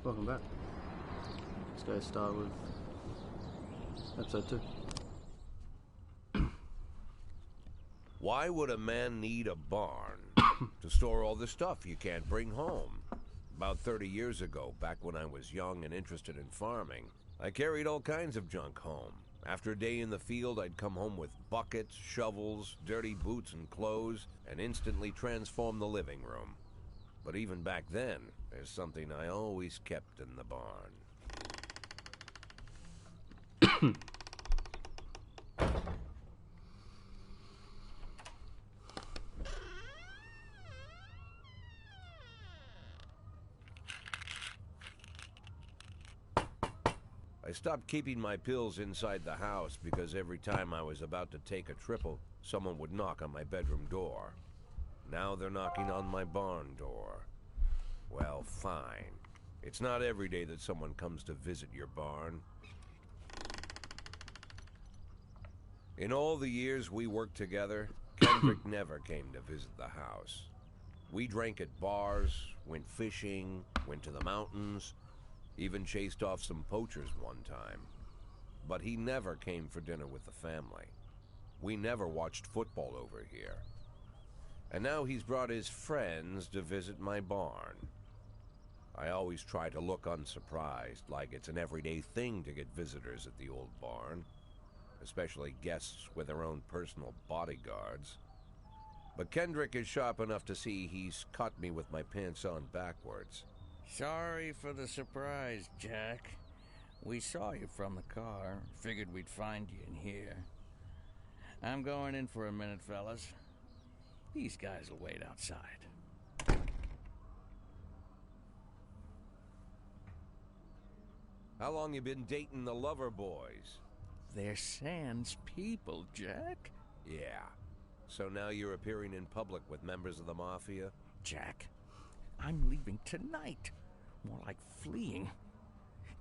Welcome back. Let's go start with episode 2. Why would a man need a barn to store all the stuff you can't bring home? About 30 years ago, back when I was young and interested in farming, I carried all kinds of junk home. After a day in the field, I'd come home with buckets, shovels, dirty boots and clothes, and instantly transform the living room. But even back then, there's something I always kept in the barn. I stopped keeping my pills inside the house because every time I was about to take a triple, someone would knock on my bedroom door. Now they're knocking on my barn door. Well, fine. It's not every day that someone comes to visit your barn. In all the years we worked together, Kendrick never came to visit the house. We drank at bars, went fishing, went to the mountains, even chased off some poachers one time. But he never came for dinner with the family. We never watched football over here. And now he's brought his friends to visit my barn. I always try to look unsurprised, like it's an everyday thing to get visitors at the old barn, especially guests with their own personal bodyguards. But Kendrick is sharp enough to see he's caught me with my pants on backwards. Sorry for the surprise, Jack. We saw you from the car. Figured we'd find you in here. I'm going in for a minute, fellas. These guys will wait outside. How long you been dating the lover boys? They're Sans people, Jack. Yeah. So now you're appearing in public with members of the Mafia? Jack, I'm leaving tonight. More like fleeing.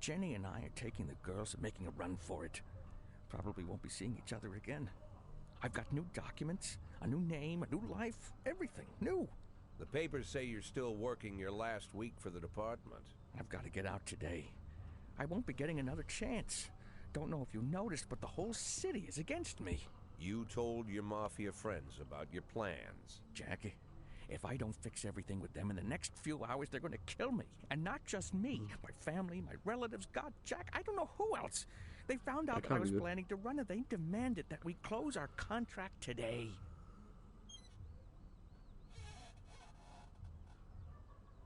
Jenny and I are taking the girls and making a run for it. Probably won't be seeing each other again. I've got new documents, a new name, a new life, everything new. The papers say you're still working your last week for the department. I've got to get out today. I won't be getting another chance. Don't know if you noticed, but the whole city is against me. You told your Mafia friends about your plans. Jackie, if I don't fix everything with them in the next few hours, they're going to kill me. And not just me. My family, my relatives, God, Jack, I don't know who else. They found out that I was planning to run, and they demanded that we close our contract today.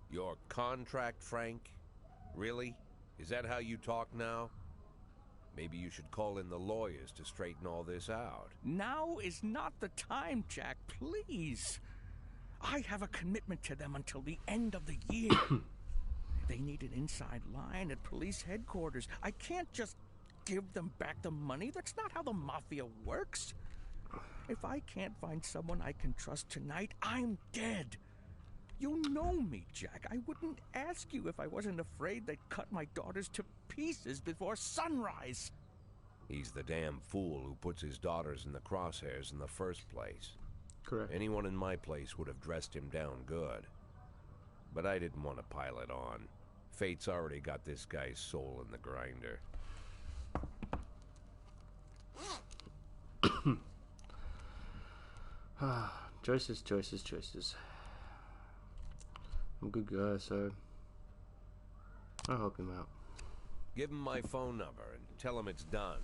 Your contract, Frank? Really? Is that how you talk now? Maybe you should call in the lawyers to straighten all this out. Now is not the time, Jack, please. I have a commitment to them until the end of the year. They need an inside line at police headquarters. I can't just give them back the money. That's not how the Mafia works. If I can't find someone I can trust tonight, I'm dead. You know me, Jack. I wouldn't ask you if I wasn't afraid they'd cut my daughters to pieces before sunrise. He's the damn fool who puts his daughters in the crosshairs in the first place. Correct. Anyone in my place would have dressed him down good. But I didn't want to pile it on. Fate's already got this guy's soul in the grinder. Choices, choices, choices. I'm a good guy, so I'll help him out. Give him my phone number and tell him it's done.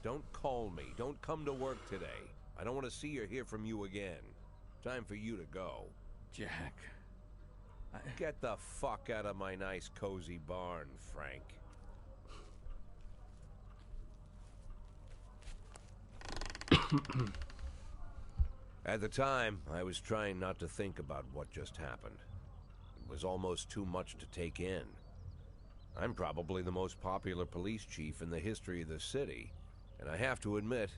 Don't call me. Don't come to work today. I don't want to see or hear from you again. Time for you to go. Jack, Get the fuck out of my nice cozy barn, Frank. At the time, I was trying not to think about what just happened. It was almost too much to take in. I'm probably the most popular police chief in the history of the city, and I have to admit,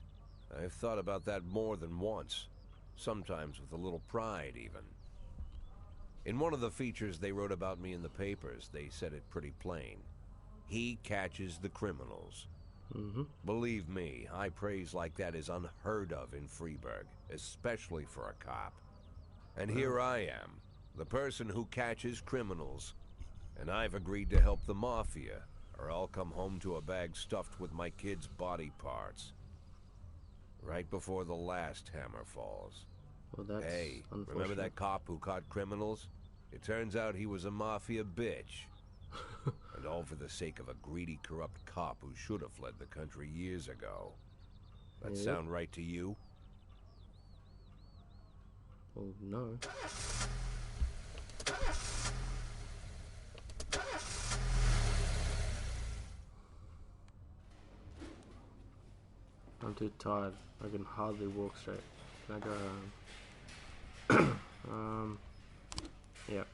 I've thought about that more than once, sometimes with a little pride even. In one of the features they wrote about me in the papers, they said it pretty plain. He catches the criminals. Believe me, high praise like that is unheard of in Freeburg, especially for a cop. And here I am, the person who catches criminals. And I've agreed to help the Mafia, or I'll come home to a bag stuffed with my kids' body parts. Right before the last hammer falls. Well, that's Hey, remember unfortunate. that cop who caught criminals? It turns out he was a Mafia bitch. And all for the sake of a greedy, corrupt cop who should have fled the country years ago. That Yep. sound right to you? Well, no. I'm too tired. I can hardly walk straight. Can I go home? Yep.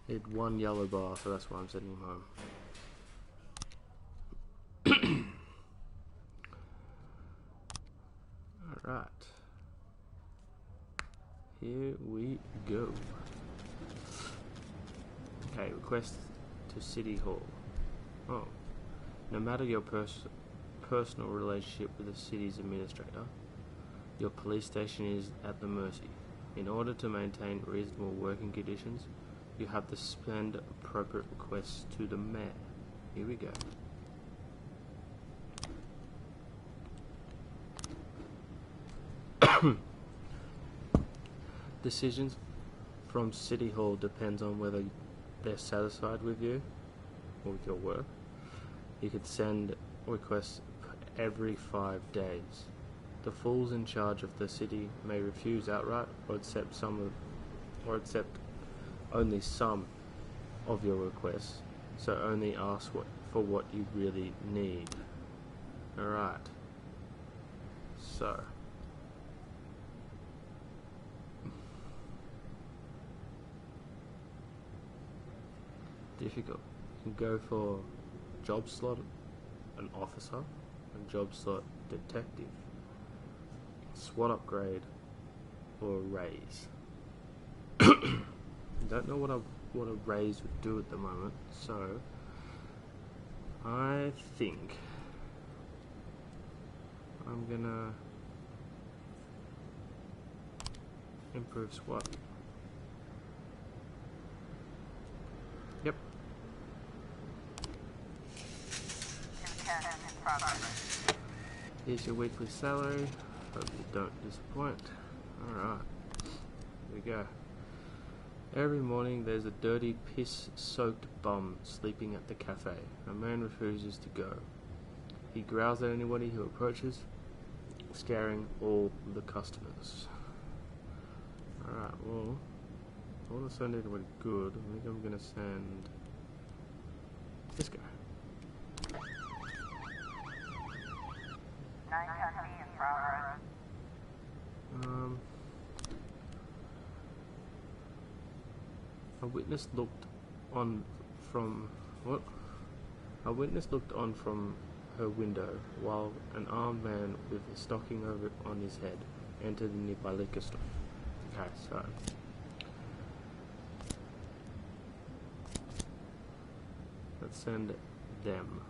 Hit one yellow bar, so that's why I'm sending him home. Alright. Here we go. Okay, request to City Hall. Oh. No matter your personal relationship with the city's administrator, your police station is at the mercy. In order to maintain reasonable working conditions, you have to send appropriate requests to the mayor. Here we go. Decisions from City Hall depends on whether they're satisfied with you or with your work. You could send requests every 5 days. The fools in charge of the city may refuse outright or accept only some of your requests, so only ask for what you really need. Alright. So. Difficult. You can go for job slot an officer and job slot detective. SWAT upgrade or a raise. Don't know what a raise would do at the moment, so I think I'm gonna improve SWAT. Yep. Here's your weekly salary. Hope you don't disappoint. Alright. Here we go. Every morning there's a dirty, piss-soaked bum sleeping at the cafe. A man refuses to go. He growls at anybody who approaches, scaring all the customers. Alright, well, I want to send anybody good. I think I'm going to send this guy. A witness looked on from her window while an armed man with a stocking over on his head entered the nearby liquor store. Okay, so let's send them.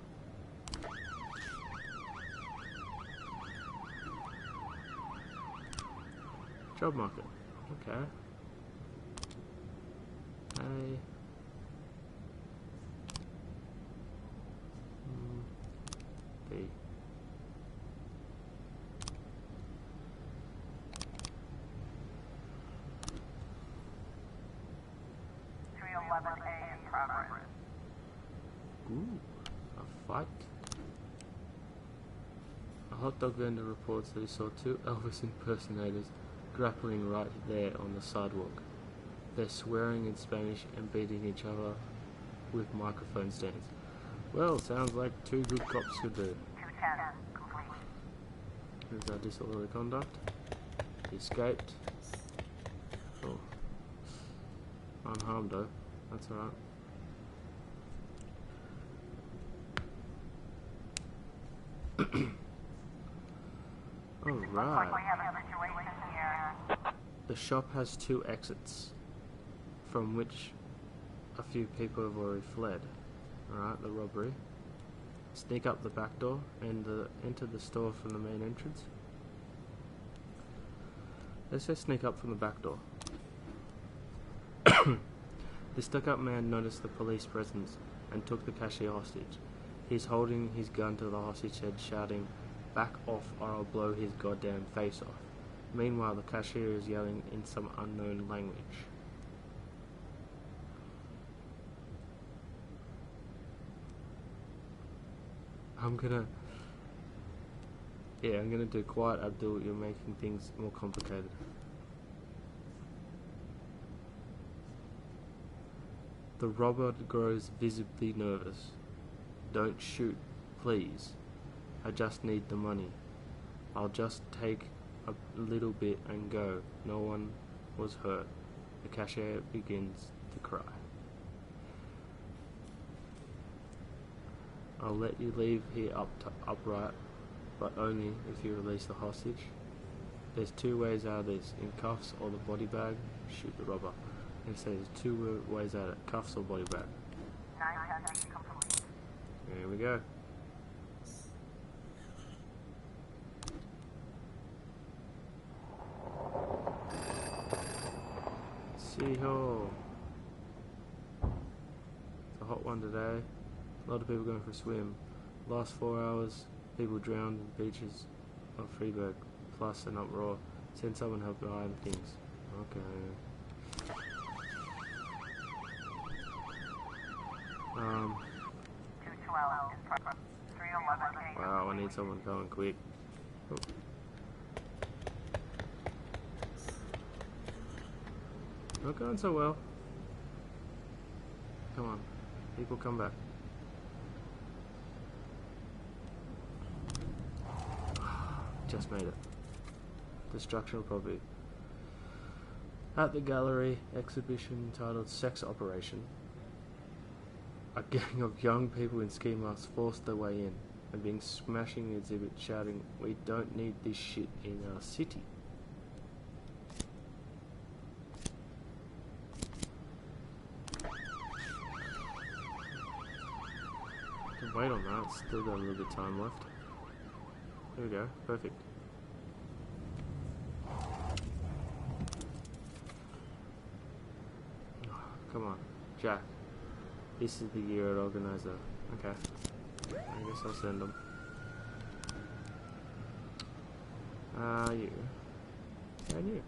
Job market. Okay. B. Ooh, a fight. A hot dog vendor reports that he saw two Elvis impersonators grappling right there on the sidewalk. They're swearing in Spanish and beating each other with microphone stands. Well, sounds like two good cops could do. Here's our disorderly conduct. He escaped. Oh. Unharmed though. That's alright. Alright. The shop has 2 exits, from which a few people have already fled. Alright, the robbery. Sneak up the back door and enter the store from the main entrance. Let's just sneak up from the back door. The stuck-up man noticed the police presence and took the cashier hostage. He's holding his gun to the hostage head, shouting, "Back off or I'll blow his goddamn face off." Meanwhile, the cashier is yelling in some unknown language. I'm gonna do Quiet Abdul. You're making things more complicated. The robber grows visibly nervous. "Don't shoot, please. I just need the money. I'll just take a little bit and go. No one was hurt." The cashier begins to cry. "I'll let you leave here upright, but only if you release the hostage. There's 2 ways out of this, in cuffs or the body bag. Shoot the robber." It says 2 ways out of it, cuffs or body bag. Here we go. See-ho. It's a hot one today. A lot of people going for a swim. Last 4 hours, people drowned in beaches of Freiburg, plus an uproar. Send someone help behind things. Okay. Wow, I need someone going quick. Oh. Not going so well. Come on, people come back. Just made it. Destruction of property. At the gallery, exhibition titled Sex Operation. A gang of young people in ski masks forced their way in and being smashing the exhibit, shouting, "We don't need this shit in our city." Can wait on that, still got a little bit of time left. There we go, perfect. Come on, Jack. This is the year at Organizer. Okay. I guess I'll send them. You. And you.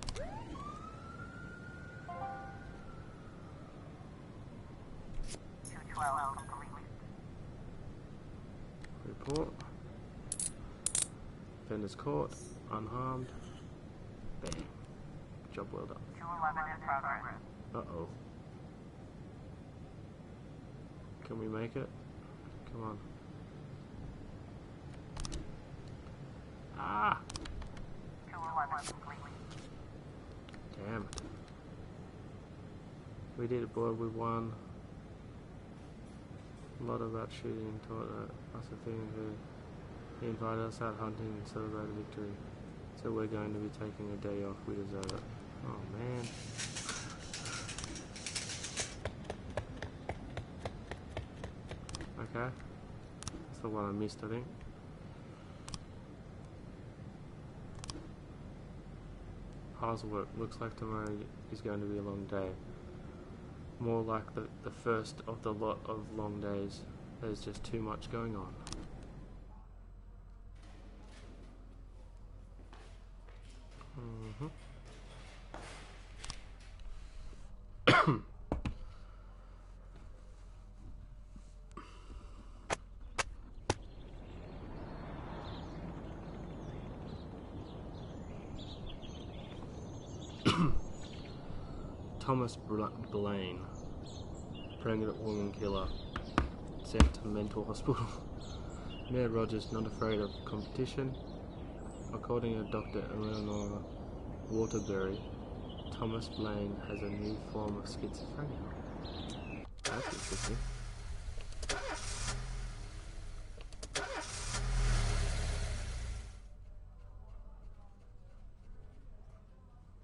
Report. Offenders caught. Unharmed. Bam. Job well done. 211 in progress. Uh-oh. Can we make it? Come on. Ah! 211 completely. Damn it. We did it, boy. We won. A lot of that shooting taught us a thing who he invited us out hunting and celebrated victory. So we're going to be taking a day off. We deserve it. Oh, man. Okay. That's the one I missed, I think. How's work? Looks like tomorrow is going to be a long day. More like the first of the lot of long days. There's just too much going on. Thomas Blaine, pregnant woman killer, sent to mental hospital. Mayor Rogers not afraid of competition. According to Dr. Eleanor Waterbury, Thomas Blaine has a new form of schizophrenia. That's interesting.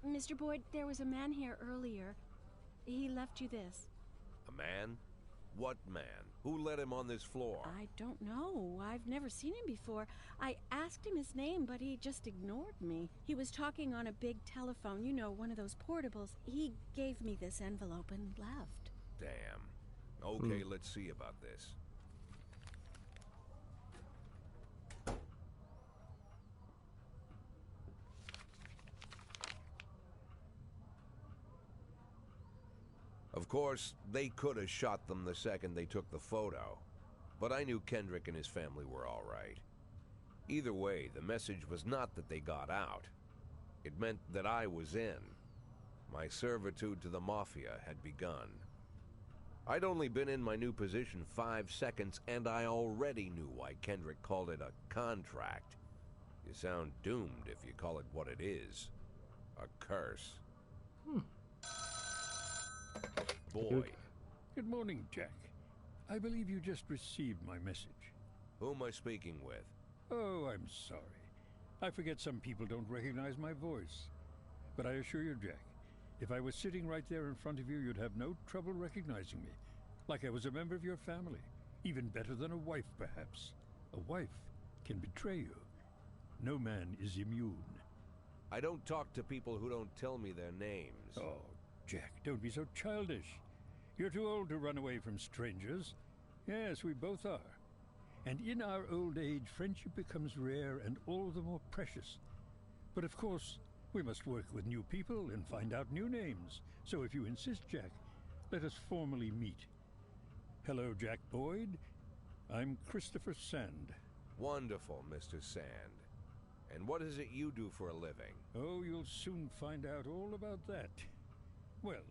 Mr. Boyd, there was a man here earlier. He left you this. A man? What man? Who let him on this floor? I don't know. I've never seen him before. I asked him his name, but he just ignored me. He was talking on a big telephone, you know, one of those portables. He gave me this envelope and left. Damn. Okay, let's see about this. Of course, they could have shot them the second they took the photo, but I knew Kendrick and his family were all right. Either way, the message was not that they got out. It meant that I was in. My servitude to the Mafia had begun. I'd only been in my new position 5 seconds, and I already knew why Kendrick called it a contract. You sound doomed if you call it what it is. A curse. Boyd. Good morning, Jack. I believe you just received my message. Who am I speaking with? Oh, I'm sorry. I forget some people don't recognize my voice. But I assure you, Jack, if I was sitting right there in front of you, you'd have no trouble recognizing me. Like I was a member of your family. Even better than a wife, perhaps. A wife can betray you. No man is immune. I don't talk to people who don't tell me their names. Oh, Jack, don't be so childish. You're too old to run away from strangers. Yes, we both are. And in our old age, friendship becomes rare and all the more precious. But of course, we must work with new people and find out new names. So if you insist, Jack, let us formally meet. Hello, Jack Boyd. I'm Christopher Sand. Wonderful, Mr. Sand. And what is it you do for a living? Oh, you'll soon find out all about that. Well,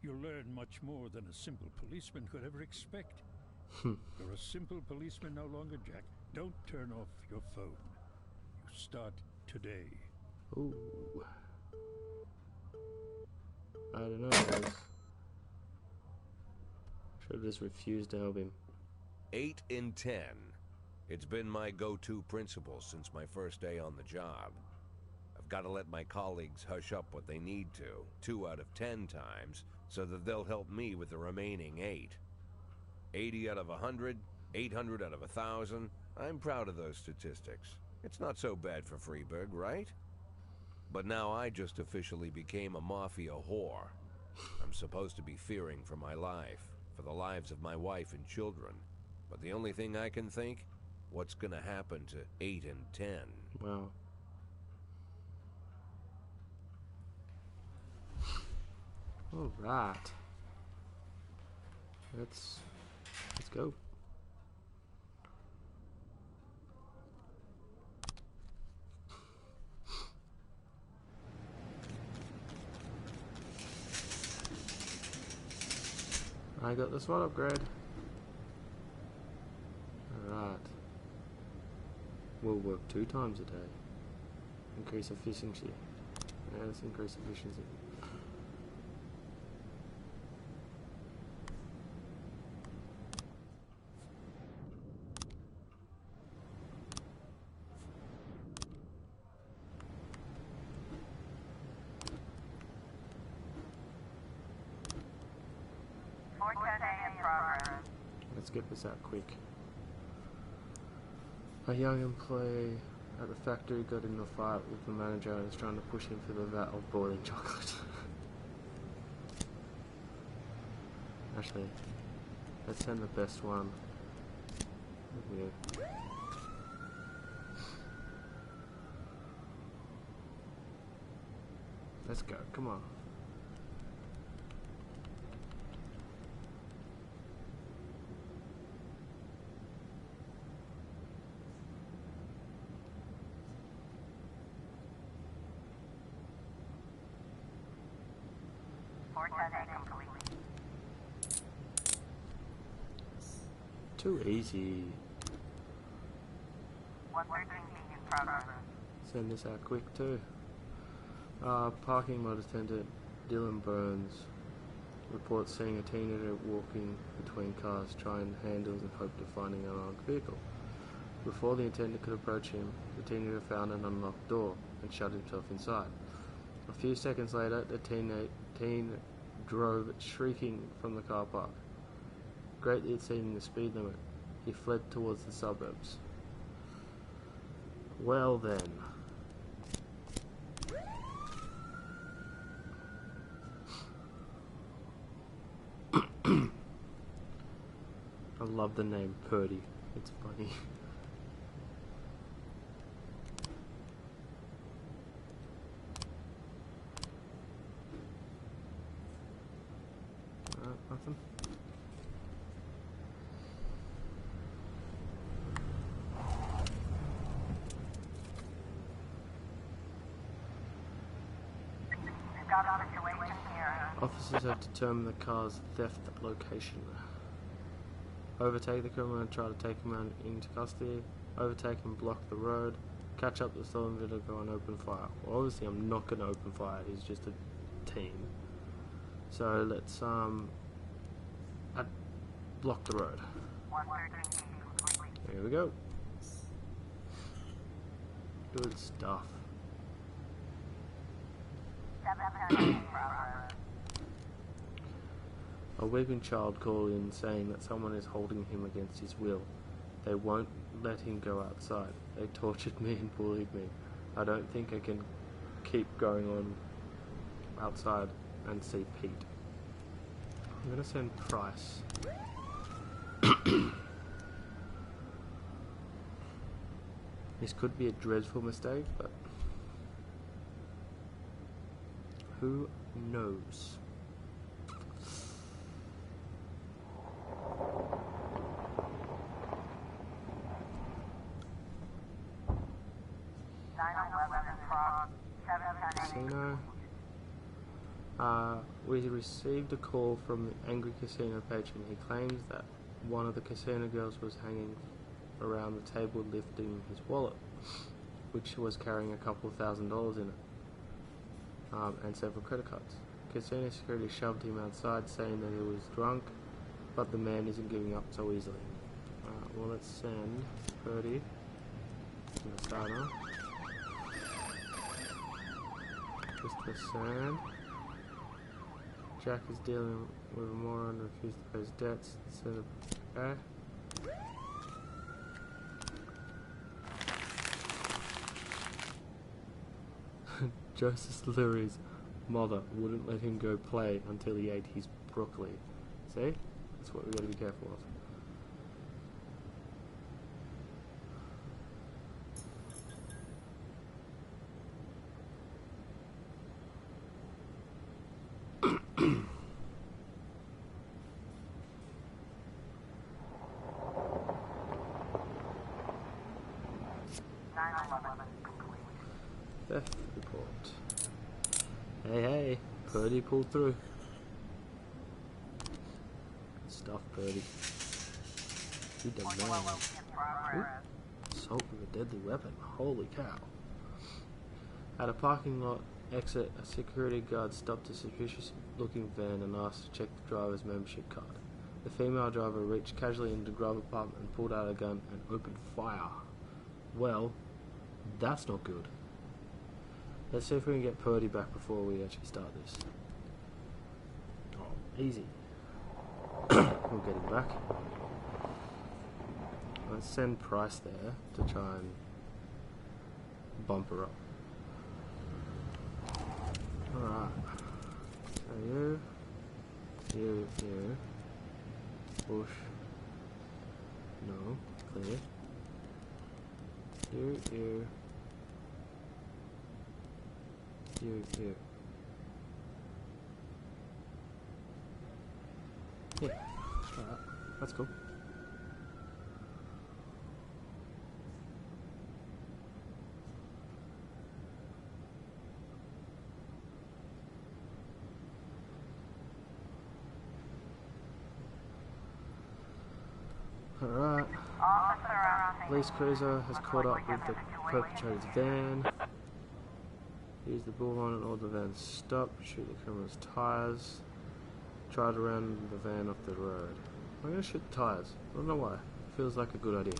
you'll learn much more than a simple policeman could ever expect. You're a simple policeman no longer, Jack. Don't turn off your phone. You start today. Ooh. I don't know, guys. Should have just refused to help him. 8 in 10. It's been my go-to principle since my first day on the job. I've got to let my colleagues hush up what they need to, 2 out of 10 times, so that they'll help me with the remaining 8. 80 out of 100, 800 out of 1,000. I'm proud of those statistics. It's not so bad for Freeburg, right? But now I just officially became a Mafia whore. I'm supposed to be fearing for my life, for the lives of my wife and children. But the only thing I can think, what's gonna happen to 8 and 10? Wow. All right. Let's go. I got the SWAT upgrade. Alright. We'll work 2 times a day. Increase efficiency. Yeah, let's increase efficiency. Let's get this out quick. A young employee at the factory got in a fight with the manager and is trying to push him for the vat of boiling chocolate. Actually, let's send the best one with you. Let's go, come on. Too easy. Send this out quick too. Parking lot attendant Dylan Burns reports seeing a teenager walking between cars trying handles in hope of finding an unlocked vehicle. Before the attendant could approach him, the teenager found an unlocked door and shut himself inside. A few seconds later, the teen drove shrieking from the car park. Greatly exceeding the speed limit, he fled towards the suburbs. Well then. love the name Purdy. It's funny. Nothing. We've got a situation here. Officers have determined the car's theft location. Overtake the criminal and try to take him out into custody. Overtake and block the road. Catch up the stolen vehicle and open fire. Well, obviously I'm not going to open fire. He's just a team. So let's block the road. 113 completely. Here we go. Good stuff. 710 progress. A weeping child called in saying that someone is holding him against his will. They won't let him go outside. They tortured me and bullied me. I don't think I can keep going on outside and see Pete. I'm gonna send Price. This could be a dreadful mistake, but who knows? Casino. We received a call from the angry casino patron. He claims that one of the casino girls was hanging around the table lifting his wallet, which was carrying a couple $1,000s in it, and several credit cards. Casino security shoved him outside, saying that he was drunk, but the man isn't giving up so easily. Well, let's send Purdy to the starter. Mr. Sand. Jack is dealing with a moron and refused to pay his debts. Send a guy. Joseph Lurie's mother wouldn't let him go play until he ate his broccoli. See? That's what we gotta be careful of. Theft report. Hey, Purdy pulled through. Good stuff, Purdy. You done man. Assault with a deadly weapon. Holy cow. At a parking lot exit, a security guard stopped a suspicious-looking van and asked to check the driver's membership card. The female driver reached casually into the glove compartment and pulled out a gun and opened fire. Well, that's not good. Let's see if we can get Purdy back before we actually start this. Oh, easy. We'll get him back. Let's send Price there to try and bump her up. Alright. So you, Bush. No, clear. You. Yeah, alright, that's cool. Alright. Police cruiser has caught up with the perpetrator's van. Use the bullhorn and order the van to stop. Shoot the criminal's tires. Try to run the van off the road. I'm gonna shoot the tires. I don't know why. Feels like a good idea.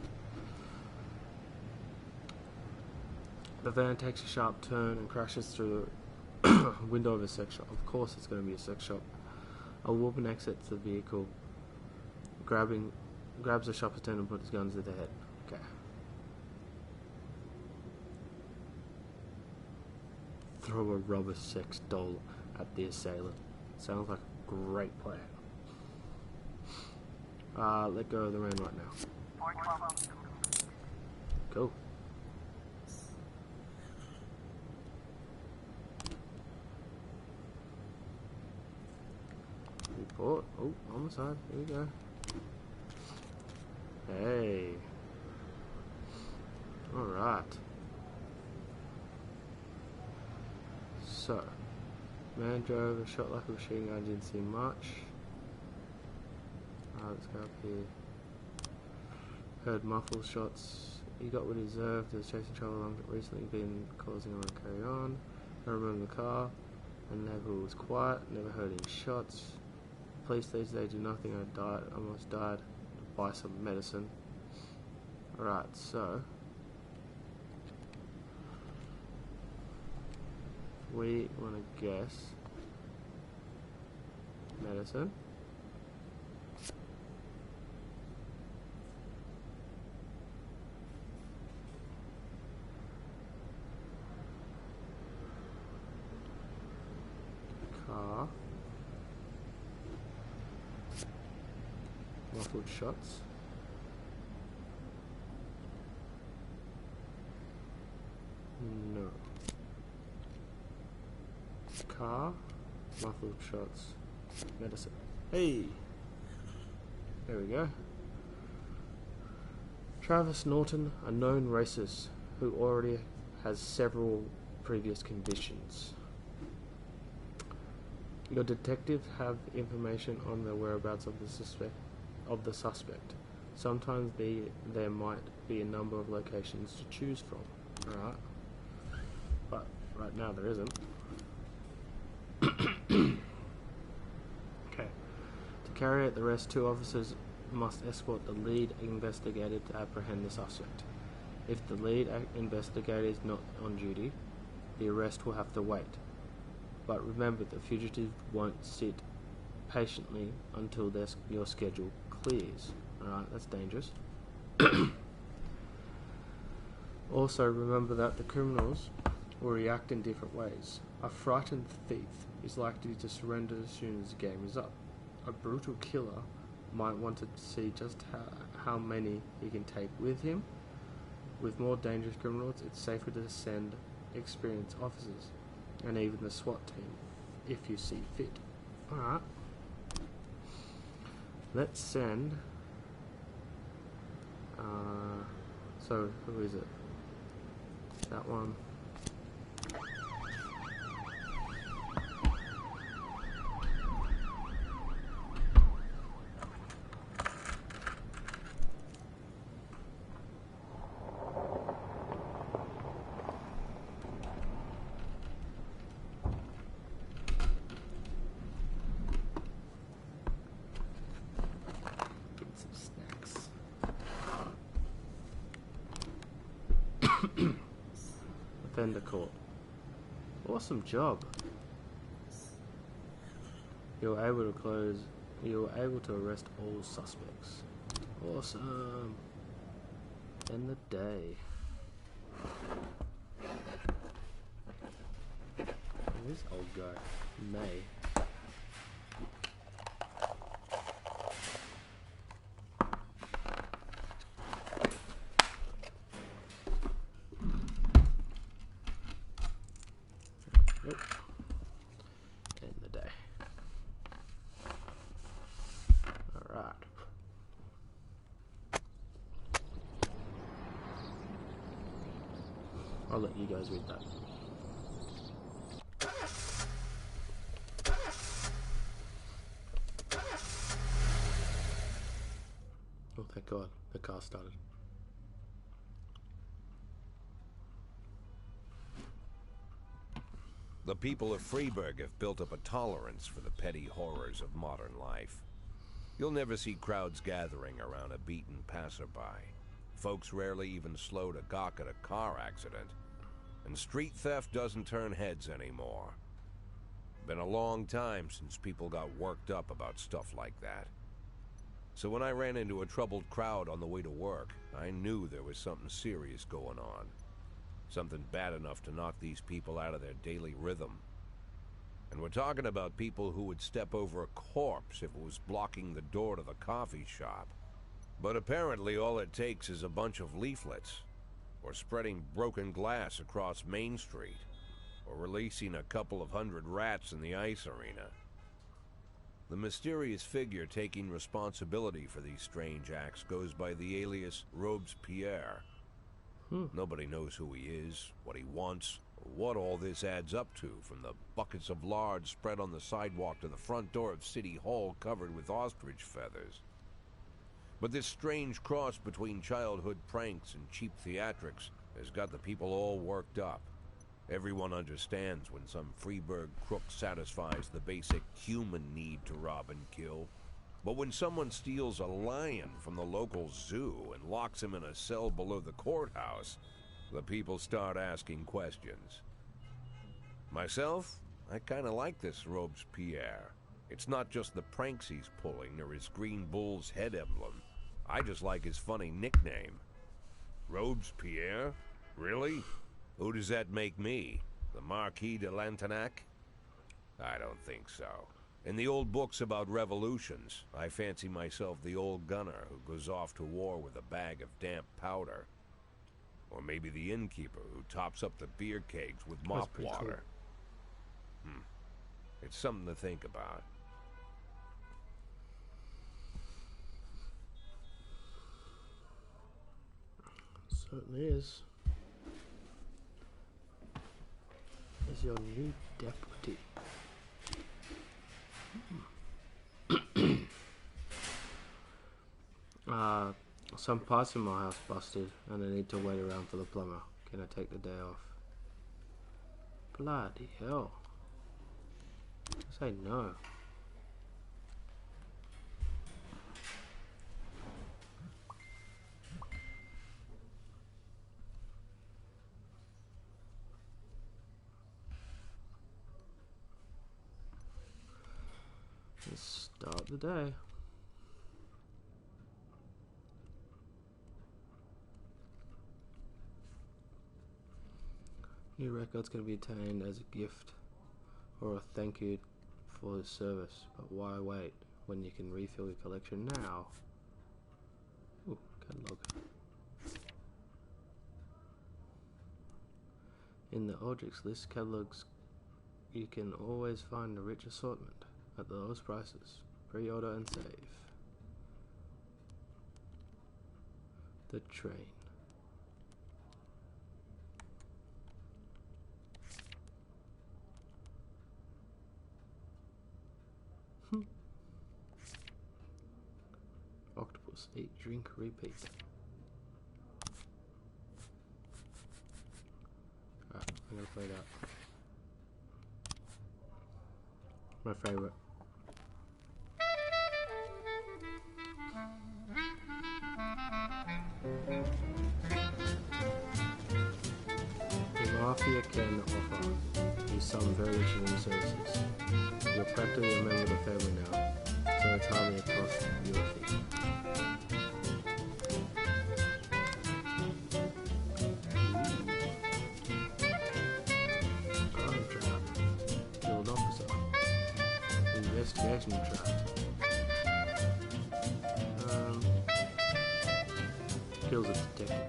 The van takes a sharp turn and crashes through the window of a sex shop. Of course it's going to be a sex shop. A woman exits the vehicle, grabs the shop attendant and puts his guns to their head. Okay. Throw a rubber sex doll at the assailant. Sounds like a great plan. Let go of the man right now. 412. Cool. Report. Oh, homicide. Here we go. Hey. Alright. So, man drove a shot like a machine gun, didn't see much. Let's go up here. Heard muffled shots. He got what he deserved. There was chasing trouble along that recently been causing him to carry on. I remember the car. And neighbour was quiet. Never heard any shots. Police these days do nothing. Almost died. Buy some medicine. Alright, so we want to guess medicine. Car. Muffled shots. No. Car, muffled shots, medicine. Hey! There we go. Travis Norton, a known racist who already has several previous convictions. Your detective have information on the whereabouts of the suspect. Sometimes there might be a number of locations to choose from. Alright. But right now there isn't. Okay. To carry out the arrest, 2 officers must escort the lead investigator to apprehend the suspect. If the lead investigator is not on duty, the arrest will have to wait. But remember, the fugitive won't sit patiently until your schedule clears. Alright, that's dangerous. Also, remember that the criminals will react in different ways. A frightened thief is likely to surrender as soon as the game is up. A brutal killer might want to see just how many he can take with him. With more dangerous criminals, it's safer to send experienced officers, and even the SWAT team, if you see fit. Alright. Let's send... so, who is it? That one. Offender court. Awesome job. You were able to arrest all suspects. Awesome. End the day. This old guy, May. Nope. End the day. Alright. I'll let you guys read that. Oh, thank God, the car started. The people of Freeburg have built up a tolerance for the petty horrors of modern life. You'll never see crowds gathering around a beaten passerby. Folks rarely even slow to gawk at a car accident. And street theft doesn't turn heads anymore. Been a long time since people got worked up about stuff like that. So when I ran into a troubled crowd on the way to work, I knew there was something serious going on. Something bad enough to knock these people out of their daily rhythm. And we're talking about people who would step over a corpse if it was blocking the door to the coffee shop. But apparently all it takes is a bunch of leaflets, or spreading broken glass across Main Street, or releasing a couple of hundred rats in the ice arena. The mysterious figure taking responsibility for these strange acts goes by the alias Robespierre. Nobody knows who he is, what he wants, or what all this adds up to, from the buckets of lard spread on the sidewalk to the front door of City Hall covered with ostrich feathers. But this strange cross between childhood pranks and cheap theatrics has got the people all worked up. Everyone understands when some Freeburg crook satisfies the basic human need to rob and kill. But when someone steals a lion from the local zoo and locks him in a cell below the courthouse, the people start asking questions. Myself, I kinda like this Robespierre. It's not just the pranks he's pulling or his green bull's head emblem. I just like his funny nickname. Robespierre? Really? Who does that make me? The Marquis de Lantenac? I don't think so. In the old books about revolutions, I fancy myself the old gunner who goes off to war with a bag of damp powder. Or maybe the innkeeper who tops up the beer kegs with mop pretty water. It's something to think about. Certainly is. Is your new deputy. Some parts in my house busted and I need to wait around for the plumber. Can I take the day off? Bloody hell. Say no. Let's start the day. New records can be obtained as a gift or a thank you for his service, but why wait when you can refill your collection now? Ooh, catalog. In the Aldrich list catalogs, you can always find a rich assortment at the lowest prices. Pre-order and save. The train. Octopus, eat, drink, repeat. Alright, I'm gonna play it out. My favorite. The Mafia can offer you some very interesting services. You're practically a member of the family now, so it's hardly a cost you a fee. Crime trap. Kill an officer. Investigation trap. Kills a detective.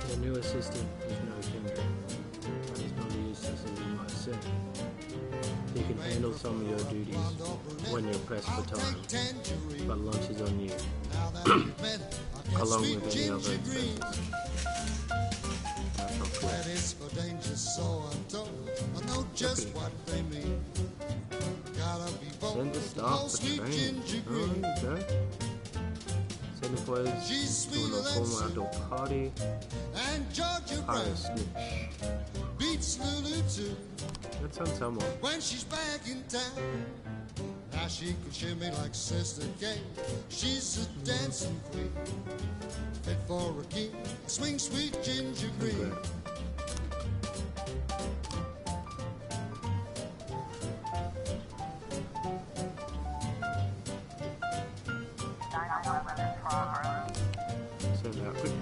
The new assistant is no Kendrick, but he's not useless as you might say. He can handle some of your duties when you're pressed for time, but lunch is on you, along with any other expenses. That's not cool. It's for danger, so I'm told. I know just what they mean. Gotta be bold. Send the staff for training. Oh, okay. Send employees to an informal outdoor party. And Georgia Hire a Brown snitch. beats Lulu too That sounds somewhat. when she's back in town. Now she can shimmy like Sister Kate. She's a dancing queen, fit for a king. Swing sweet ginger green. Okay. 911 in progress. Send out quick.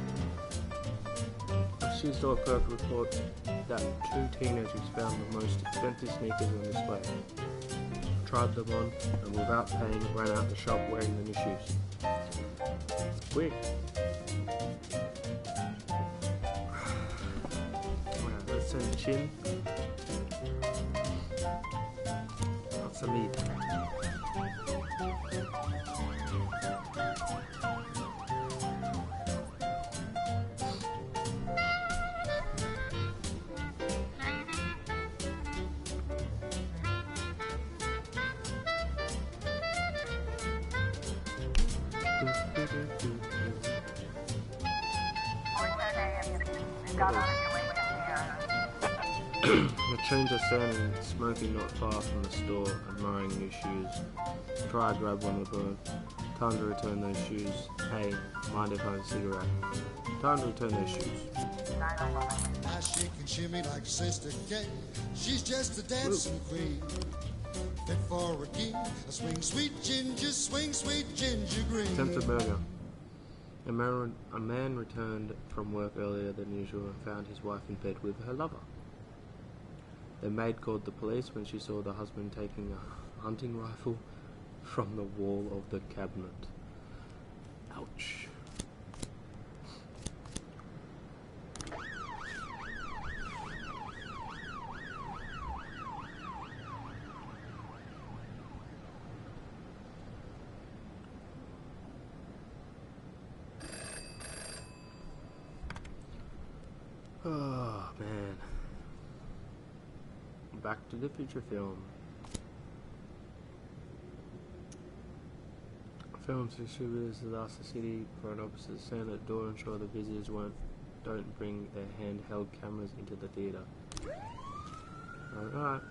A shoe store clerk reports that 2 teenagers found the most expensive sneakers on display, tried them on, and without paying ran out the shop wearing the new shoes. Quick. Alright, let's send Chin. That's a meat. Got a situation here. The change are standing smoking not far from the store, admiring new shoes. Try to grab one of them. Time to return those shoes. Hey, mind if I have a cigarette? Time to return those shoes. 911. I shake and shimmy like Sister Kay. She's just a dancing queen. Fit for a king. A swing sweet ginger green. Attempted murder. A man returned from work earlier than usual and found his wife in bed with her lover. The maid called the police when she saw the husband taking a hunting rifle from the wall of the cabinet. Ouch. Oh man. Back to the Future film. Films distributors have asked the city for an officer to stand at the door and ensure the visitors don't bring their handheld cameras into the theatre. Alright.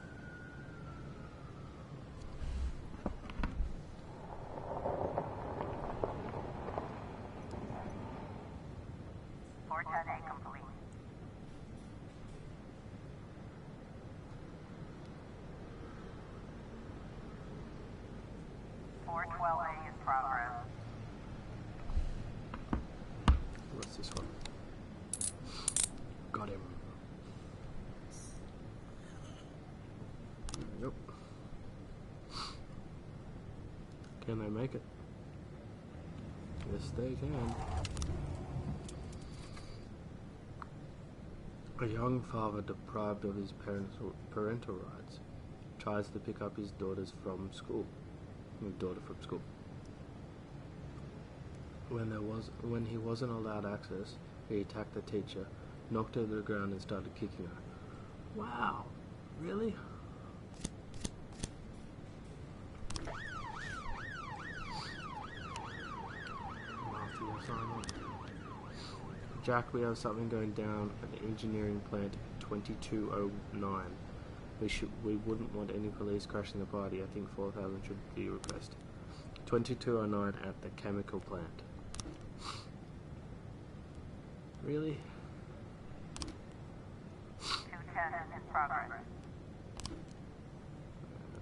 A complete. A in progress. What's this one? Got him. There we go. Can they make it? Yes, they can. A young father deprived of his parental rights tries to pick up his daughter from school. When he wasn't allowed access, he attacked the teacher, knocked her to the ground, and started kicking her. Wow, really? Jack, we have something going down at the engineering plant 2209. We wouldn't want any police crashing the party. I think 4,000 should be requested. 2209 at the chemical plant. Really? 210 in progress.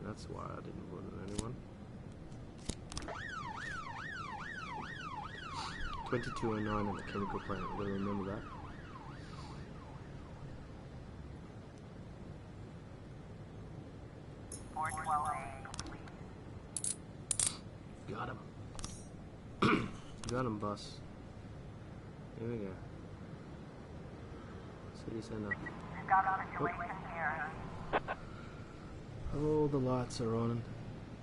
That's why I didn't want anyone. 2209 at the chemical plant. We'll remember that. Got him. Got him, boss. Here we go. City center. Got a situation here. All the lights are on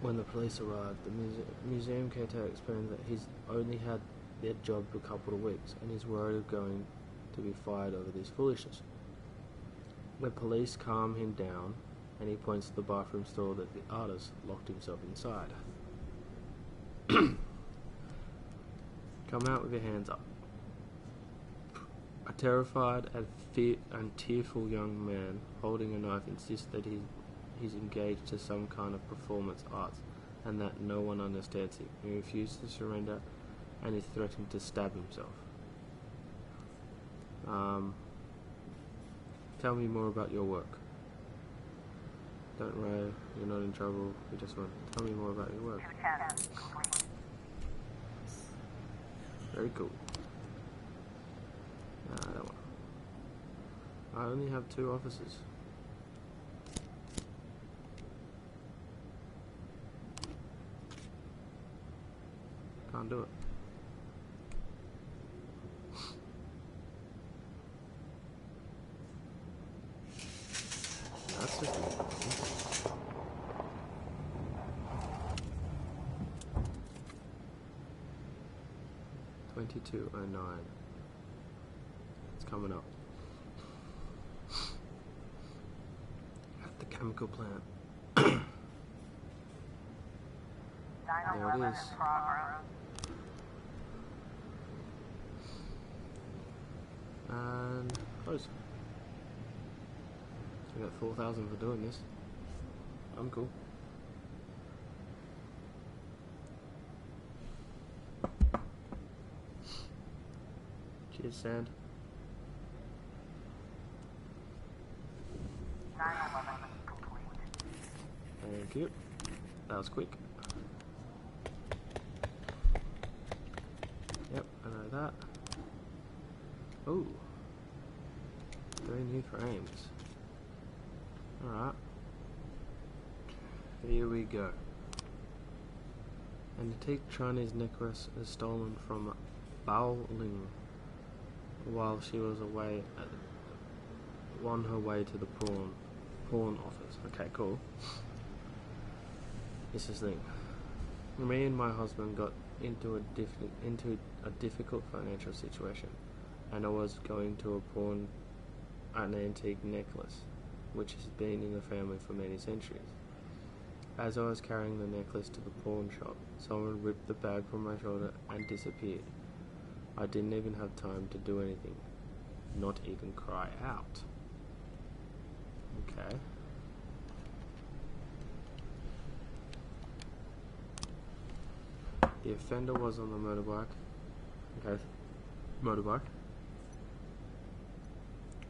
when the police arrived. The museum caretaker explained that he's only had that job for a couple of weeks and he's worried of going to be fired over this foolishness. The police calm him down and he points to the bathroom stall that the artist locked himself inside. Come out with your hands up. A terrified and tearful young man holding a knife insists that he's engaged to some kind of performance arts and that no one understands him. He refuses to surrender and is threatening to stab himself. Tell me more about your work. Don't worry, you're not in trouble. We just want to tell me more about your work. 210 complete. Very cool. Nah, I don't want. I only have 2 officers. Can't do it. That's just 2209. It's coming up. At the chemical plant. There it is. In progress. And close. So we got 4,000 for doing this. I'm cool. Cheers, Sand. 911 complete. Thank you. That was quick. Yep, I know that. Oh. 3 new frames. Alright. Here we go. An antique Chinese necklace is stolen from Bao Ling while she was on her way to the pawn office. Okay, cool. This is the thing. Me and my husband got into a difficult financial situation, and I was going to pawn an antique necklace, which has been in the family for many centuries. As I was carrying the necklace to the pawn shop, someone ripped the bag from my shoulder and disappeared. I didn't even have time to do anything, not even cry out. Okay. The offender was on the motorbike. Okay. Motorbike.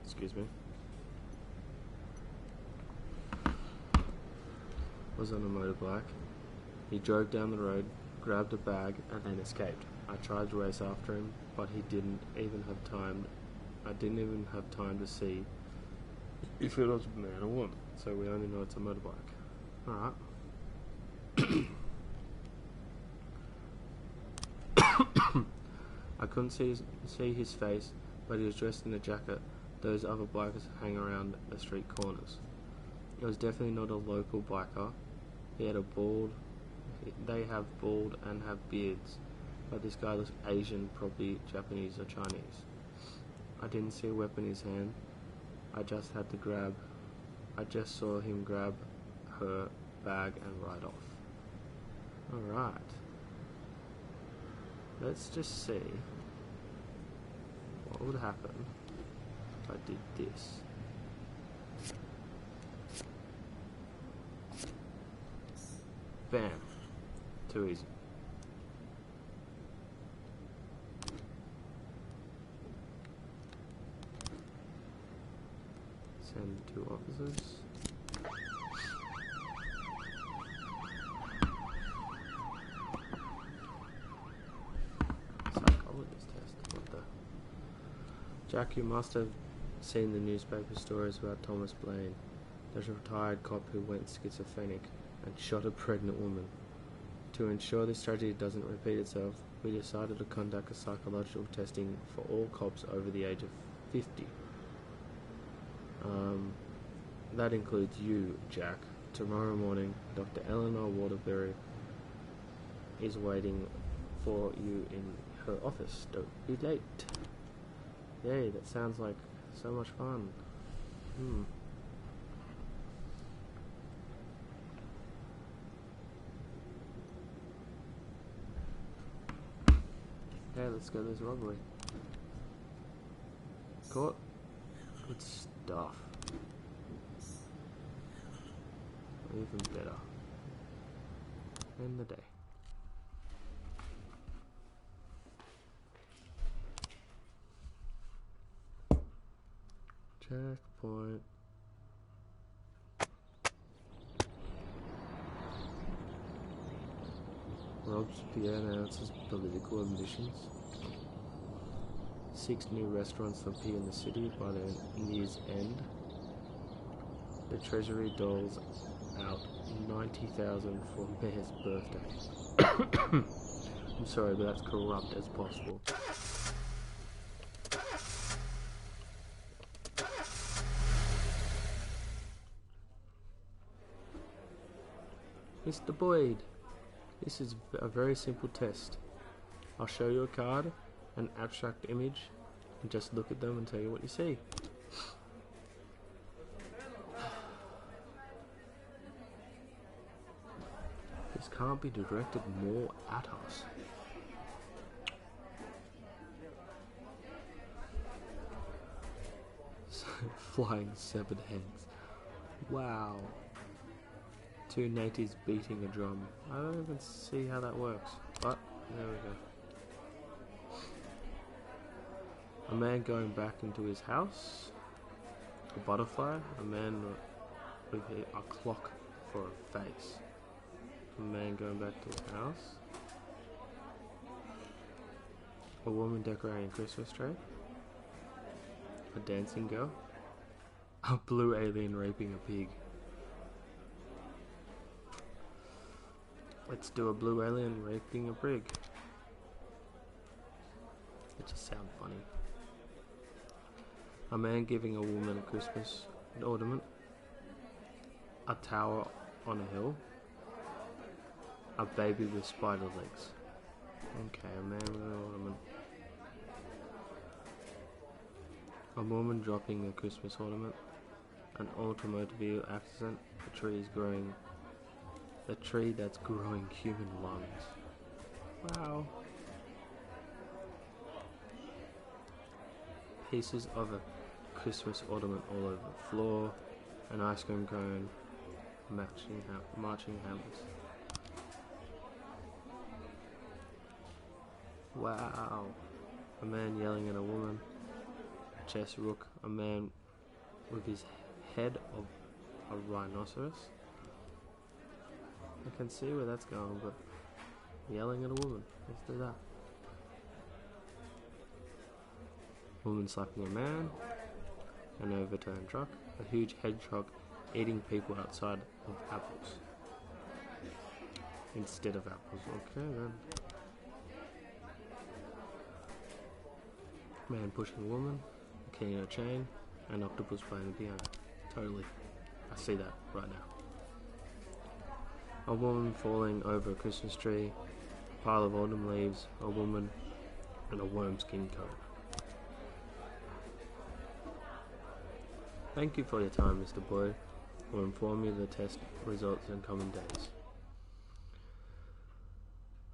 Excuse me. Was on a motorbike. He drove down the road, grabbed a bag, and then escaped. I tried to race after him, but I didn't even have time to see if it was a man or woman. So we only know it's a motorbike. Alright. I couldn't see his face, but he was dressed in a jacket those other bikers hang around the street corners. It was definitely not a local biker. He had they have bald and have beards, but this guy looks Asian, probably Japanese or Chinese. I didn't see a weapon in his hand. I just saw him grab her bag and ride off. Alright. Let's just see what would happen if I did this. Bam. Too easy. Send 2 officers. Psychologist test. What the? Jack, you must have seen the newspaper stories about Thomas Blaine. There's a retired cop who went schizophrenic and shot a pregnant woman. To ensure this tragedy doesn't repeat itself, we decided to conduct a psychological testing for all cops over the age of 50. That includes you, Jack. Tomorrow morning, Dr. Eleanor Waterbury is waiting for you in her office. Don't be late. Yay, that sounds like so much fun. Okay, let's go to this robbery. Caught. Good stuff. Even better. End the day. Checkpoint. Robespierre announces political ambitions. 6 new restaurants appear in the city by the year's end. The Treasury doles out 90,000 for Mayor's birthday. I'm sorry, but that's corrupt as possible. Mr. Boyd, this is a very simple test. I'll show you a card, an abstract image, and just look at them and tell you what you see. This can't be directed more at us. Flying severed heads. Wow. 2 natives beating a drum. I don't even see how that works, but there we go. A man going back into his house. A butterfly. A man with a clock for a face. A man going back to his house. A woman decorating a Christmas tree. A dancing girl. A blue alien raping a pig. Let's do a blue alien raping a pig. It just sounds funny. A man giving a woman a Christmas ornament. A tower on a hill. A baby with spider legs. Okay, a man with an ornament. A woman dropping a Christmas ornament. An automobile accident. A tree is growing. A tree that's growing human lungs. Wow. Pieces of a Christmas ornament all over the floor. An ice cream cone. Marching hammers. Wow. A man yelling at a woman. A chess rook. A man with his head of a rhinoceros. I can see where that's going, but yelling at a woman. Let's do that. Woman slapping a man. An overturned truck. A huge hedgehog eating people outside of apples. Instead of apples. Okay then. Man pushing a woman. A key in a chain. An octopus playing the piano. Totally. I see that right now. A woman falling over a Christmas tree, a pile of autumn leaves, a woman, and a worm skin coat. Thank you for your time, Mr. Boyd. We'll inform you of the test results in coming days.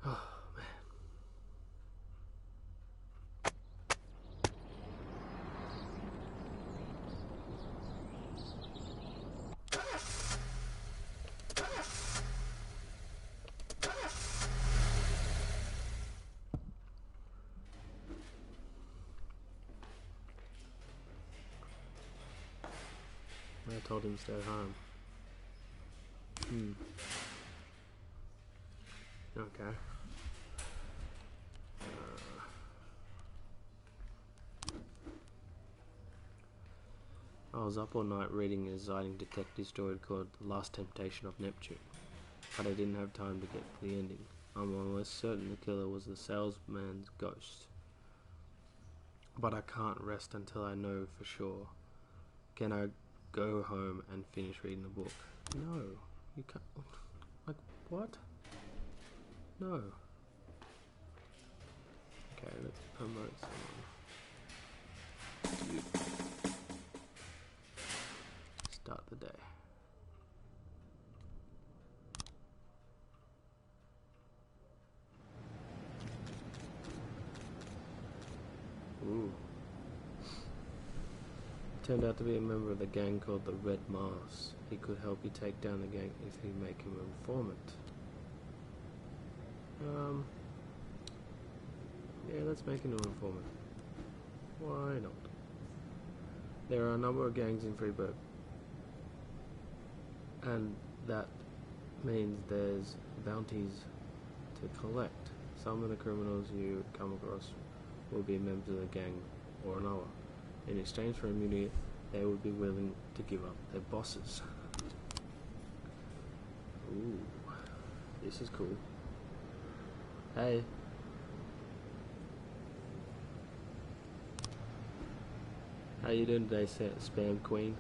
Oh, man. I told him to stay home. Okay. I was up all night reading an exciting detective story called The Last Temptation of Neptune, but I didn't have time to get to the ending. I'm almost certain the killer was the salesman's ghost, but I can't rest until I know for sure. Can I go home and finish reading the book? No, you can't. Like, what? No. Okay, let's promote someone. Start the day. Ooh. Turned out to be a member of the gang called the Red Mars. He could help you take down the gang if you make him an informant. Yeah, let's make him an informant. Why not? There are a number of gangs in Freeburg, and that means there's bounties to collect. Some of the criminals you come across will be members of the gang or another. In exchange for immunity, they would be willing to give up their bosses. Ooh, this is cool. Hey. How you doing today, Spam Queen?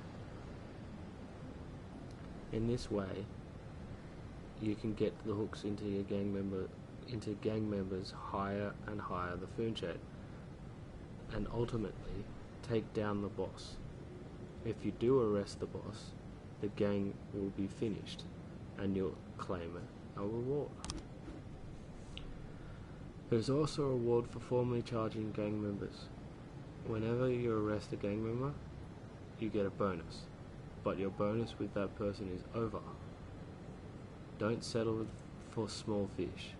In this way, you can get the hooks into your gang members higher and higher the food chain, and ultimately take down the boss. If you do arrest the boss, the gang will be finished, and you'll claim a reward. There's also a reward for formally charging gang members. Whenever you arrest a gang member, you get a bonus, but your bonus with that person is over. Don't settle for small fish.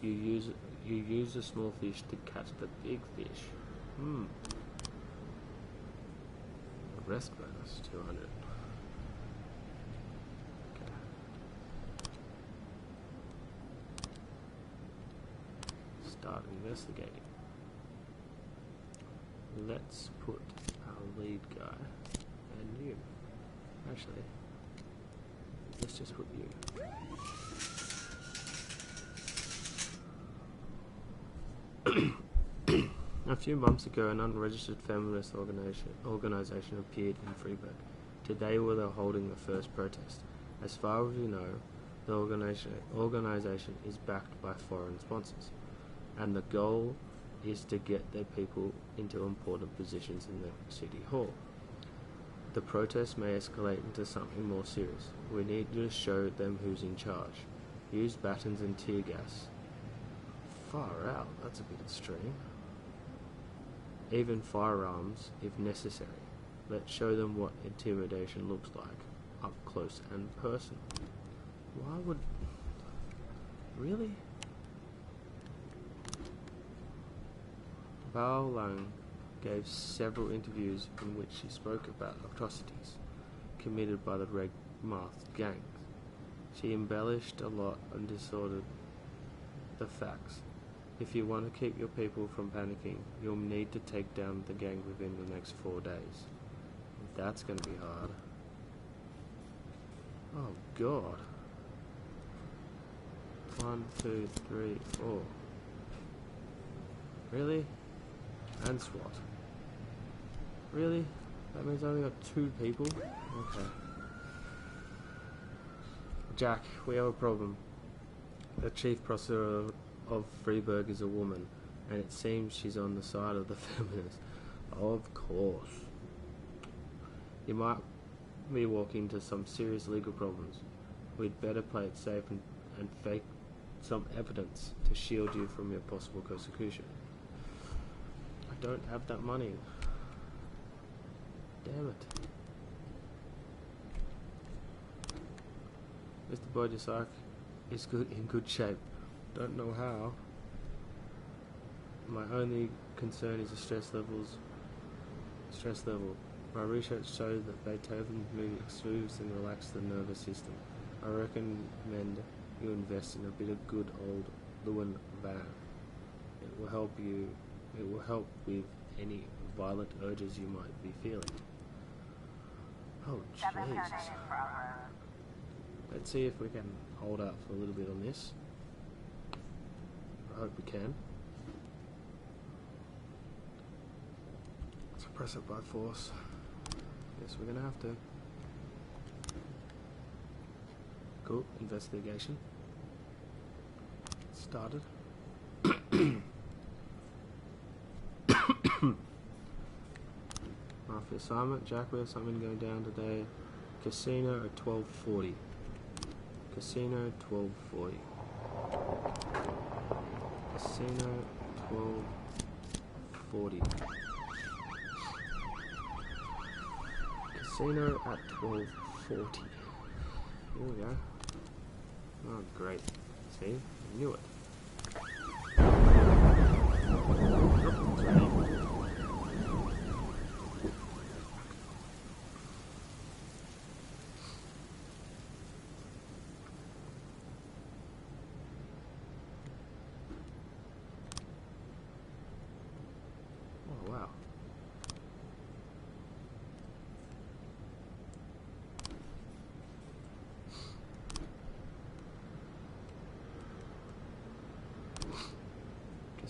You use the small fish to catch the big fish. Arrest bonus 200. Okay. Start investigating. Let's put our lead guy and you. Actually, let's just put you. A few months ago, an unregistered feminist organization appeared in Freiburg. Today, where they're holding the first protest. As far as we know, the organization is backed by foreign sponsors, and the goal is to get their people into important positions in the city hall. The protest may escalate into something more serious. We need you to show them who's in charge. Use batons and tear gas. Far out, that's a bit extreme. Even firearms, if necessary. Let's show them what intimidation looks like, up close and personal. Why would... Really? Bao Lang gave several interviews in which she spoke about atrocities committed by the red masked gangs. She embellished a lot and distorted the facts. If you want to keep your people from panicking, you'll need to take down the gang within the next 4 days. That's going to be hard. Oh God. 1, 2, 3, 4. Really? And SWAT. Really? That means I only got 2 people? Okay. Jack, we have a problem. The chief prosecutor of Freiburg is a woman, and it seems she's on the side of the feminists. Of course. You might be walking into some serious legal problems. We'd better play it safe and fake some evidence to shield you from your possible persecution. I don't have that money. Damn it. Mr. Bojasak is in good shape. Don't know how. My only concern is the stress level. My research shows that Beethoven's music soothes and relaxes the nervous system. I recommend you invest in a bit of good old Lewin Van. It will help with any violent urges you might be feeling. Oh, Jesus. Let's see if we can hold up for a little bit on this. I hope we can. Suppress it by force. Yes, we're gonna have to. Cool. Investigation. Started. Mafia assignment. Jack, we have something going down today. Casino at 12:40. Casino 12:40. Casino 12:40. Casino at 12:40. Here we go. Oh, great. See? I knew it.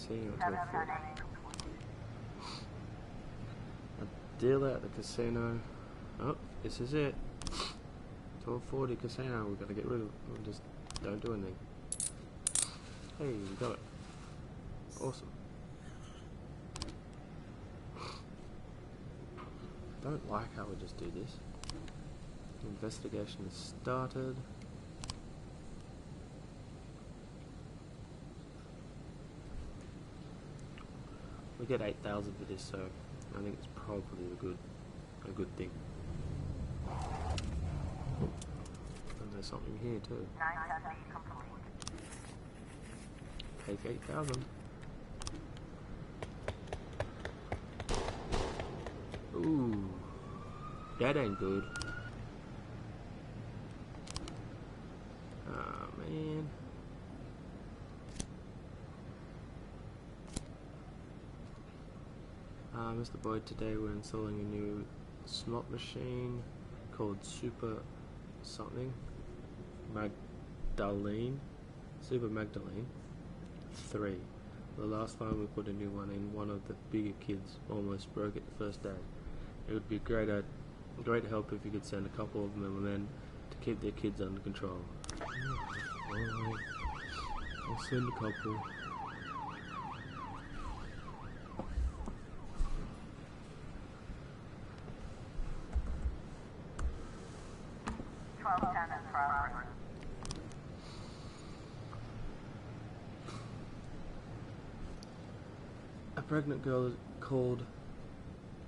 casino at 12:40. A dealer at the casino. Oh, this is it. 12:40 casino. We've got to get rid of it. We just don't do anything. Hey, we got it. Awesome. Don't like how we just do this. Investigation has started. We get 8,000 for this, so I think it's probably a good thing. And there's something here too. 970 complete. Take 8,000. Ooh, that ain't good. Ah, man. Mr. Boyd, today we're installing a new slot machine called Super something Magdalene. Super Magdalene 3. The last time we put a new one in, one of the bigger kids almost broke it the first day. It would be great help if you could send a couple of men to keep their kids under control. Alright, I'll send a couple. A pregnant girl is called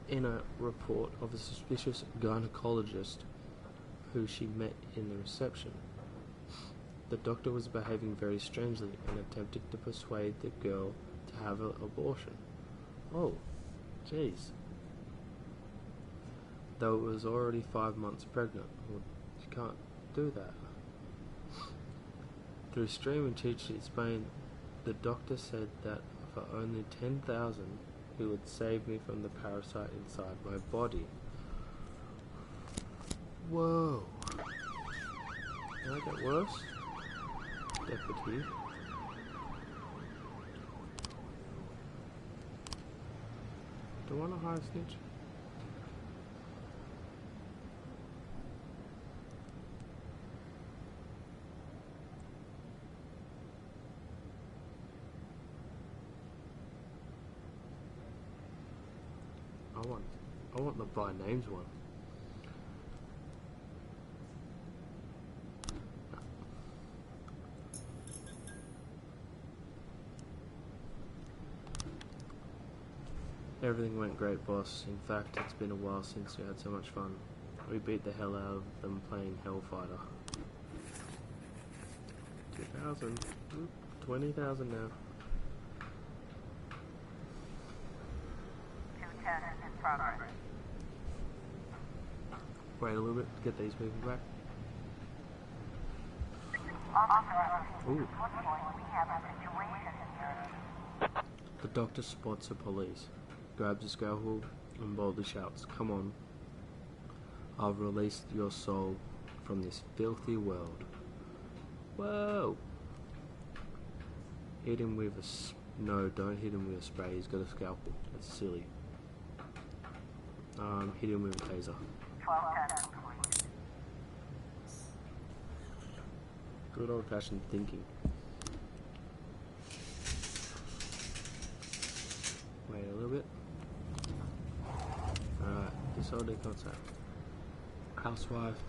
in a report of a suspicious gynecologist who she met in the reception. The doctor was behaving very strangely and attempted to persuade the girl to have an abortion. Oh, jeez. Though it was already 5 months pregnant. Well, you can't do that. Through stream and cheat sheet Spain, the doctor said that for only 10,000 he would save me from the parasite inside my body. Whoa. Can I get worse? Deputy. Do I want to hire a snitch? I want the by names one. Everything went great, boss. In fact, it's been a while since we had so much fun. We beat the hell out of them playing Hellfighter. 2,000. 20,000 now. 210 in progress. Wait a little bit to get these people back. Ooh. We have a situation here. The doctor spots the police, grabs a scalpel, and boldly shouts, "Come on. I've released your soul from this filthy world." Whoa! Hit him with a... No, don't hit him with a spray. He's got a scalpel. That's silly. Hit him with a taser. 1210 complete. Good old-fashioned thinking. Wait a little bit. Alright, disorderly concept. Housewife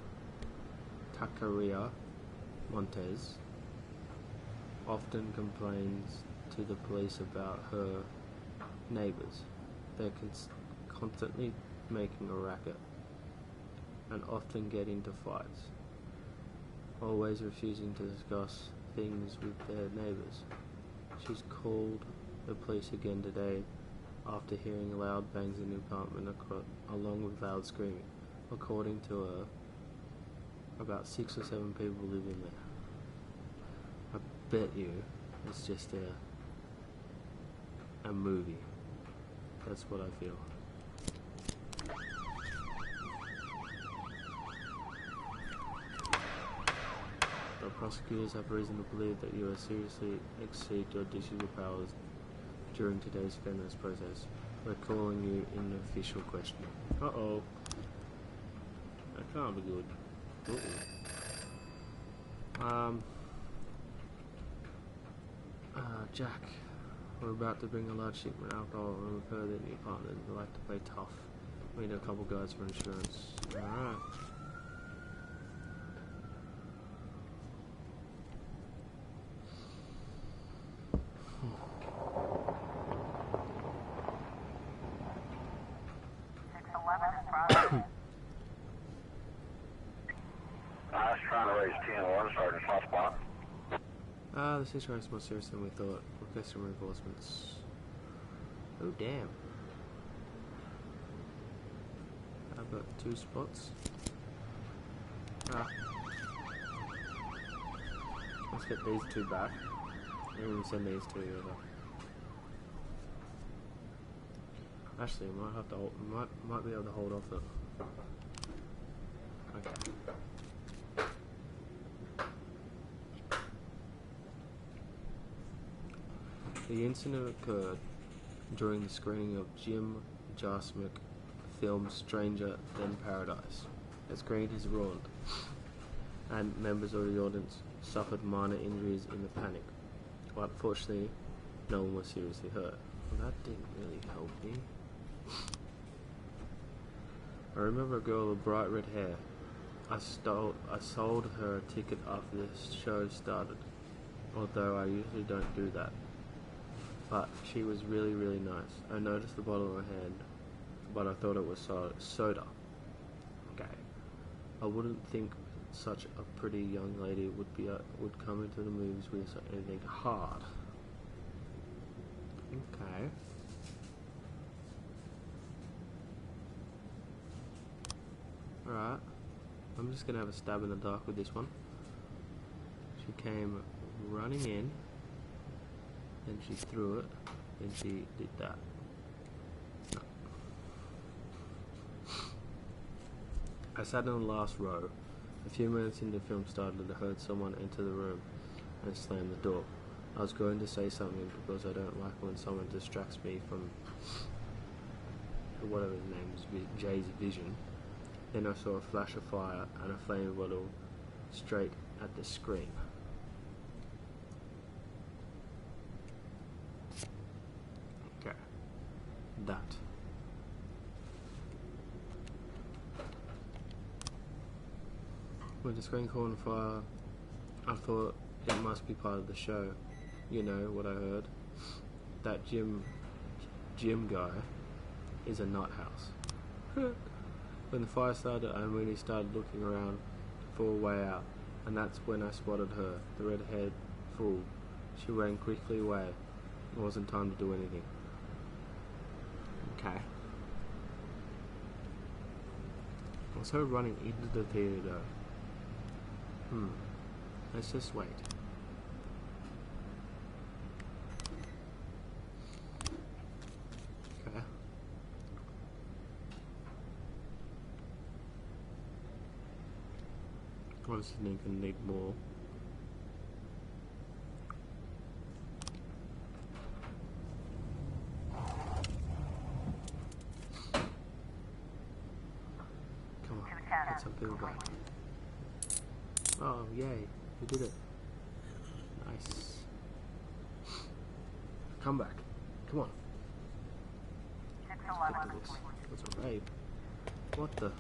Taqueria Montez often complains to the police about her neighbors. They're constantly making a racket and often get into fights, always refusing to discuss things with their neighbors. She's called the police again today after hearing loud bangs in the apartment along with loud screaming. According to her, about 6 or 7 people live in there. I bet you it's just a movie. That's what I feel. The prosecutors have reason to believe that you have seriously exceeded your judicial powers during today's feminist protest. We're calling you in official question. Uh-oh. That can't be good. Jack, we're about to bring a large shipment of alcohol and we've heard that your partner would like to play tough. We need a couple guys for insurance. Alright. I was trying to raise 10-1, Sergeant Hot Spot. The situation's more serious than we thought. Requesting reinforcements. Oh, damn. I've got 2 spots. Let's get these 2 back. And we'll send these 2 over. Actually, we might have to hold, might be able to hold off it. Okay. The incident occurred during the screening of Jim Jarmusch's film Stranger Than Paradise. The screen is ruined, and members of the audience suffered minor injuries in the panic. But fortunately, no one was seriously hurt. Well, that didn't really help me. I remember a girl with bright red hair. I sold her a ticket after the show started, although I usually don't do that. But she was really, really nice. I noticed the bottle in her hand, but I thought it was soda. Okay. I wouldn't think such a pretty young lady would come into the movies with anything hard. Okay. Alright. I'm just gonna have a stab in the dark with this one. She came running in. Then she threw it, then she did that. No. I sat in the last row. A few minutes into the film started, I heard someone enter the room and slam the door. I was going to say something because I don't like when someone distracts me from whatever his name is, Jay's vision. Then I saw a flash of fire and a flame bottle straight at the screen. That. When the screen caught on fire, I thought it must be part of the show. You know what I heard? That Jim guy is a nut house. When the fire started, I immediately started looking around for a way out, and that's when I spotted her, the red-haired fool. She ran quickly away. It wasn't time to do anything. Okay. Was her running into the theater though? Let's just wait. Okay. Obviously gonna need more. Some people back. Oh, yay. We did it. Nice. Come back. Come on. Let's get to this. What's a raid? What the?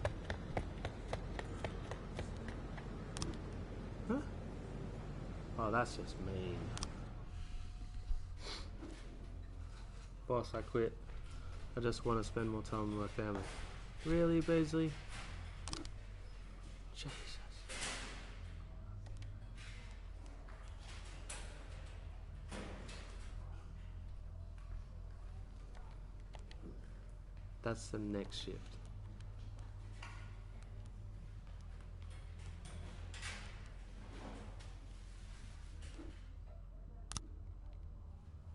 Huh? Oh, that's just mean. Boss, I quit. I just want to spend more time with my family. Really, Beasley? Jesus. That's the next shift.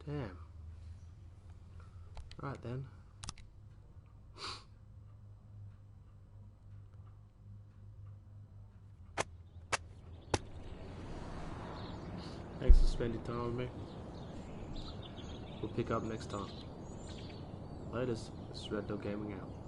Damn. Right then. Thanks for spending time with me. We'll pick up next time. Latest. This is Red Dog Gaming out.